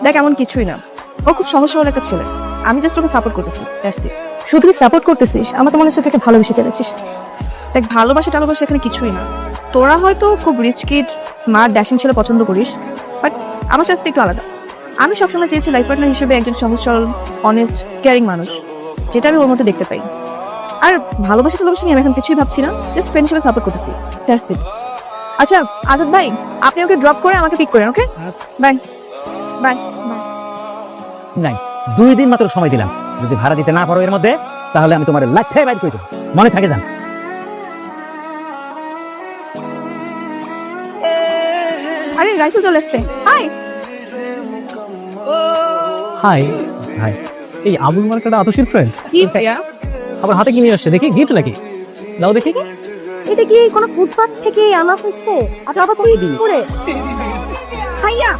দেখ এমন কিছুই না, ও খুব সহজ সরল একটা ছেলে। আমি জাস্ট ওকে সাপোর্ট করতেছি, দ্যাটস ইট। শুধু তুই সাপোর্ট করতেছিস, আমার তো মনে হচ্ছে তাকে ভালোবেসে ফেলেছিস। দেখ ভালোবাসা টালোবাসা এখানে কিছুই না। তোরা হয়তো খুব রিচ কিড, স্মার্ট, ড্যাশিং ছেলে পছন্দ করিস, বাট আমার চয়েসটা একটু আলাদা। আমি সবসময় চেয়েছি লাইফ পার্টনার হিসেবে একজন সহজ সরল, অনেস্ট, কেয়ারিং মানুষ, যেটা আমি ওর মধ্যে দেখতে পাই। আর ভালোবাসা টালোবাসা নিয়ে আমি এখন কিছুই ভাবছি না, জাস্ট ফ্রেন্ড হিসেবে সাপোর্ট করতেছি, দ্যাটস ইট। আচ্ছা আজাদ ভাই, আপনি ওকে ড্রপ করে আমাকে পিক করেন, ওকে? Bye bye bye. নাই, 2 দিন মাত্র সময় দিলাম। যদি ভাড়া দিতে না পারো এর মধ্যে, তাহলে আমি তোমার লাইফ থেকে বাইর করে দেবো। মনে থাকে যান। আরে রাইসেল চলে এসছে, হাই। হাই হাই, এই আবুল মার্কাটা আতসীর ফ্রেন্ড। জি ভাইয়া। আবার হাতে কি নিয়ে আসছে দেখি, গিফট নাকি? দাও দেখি। এটা কি কোনো ফুটপাথ থেকে আনা হচ্ছে? আর আবার করে ভাইয়া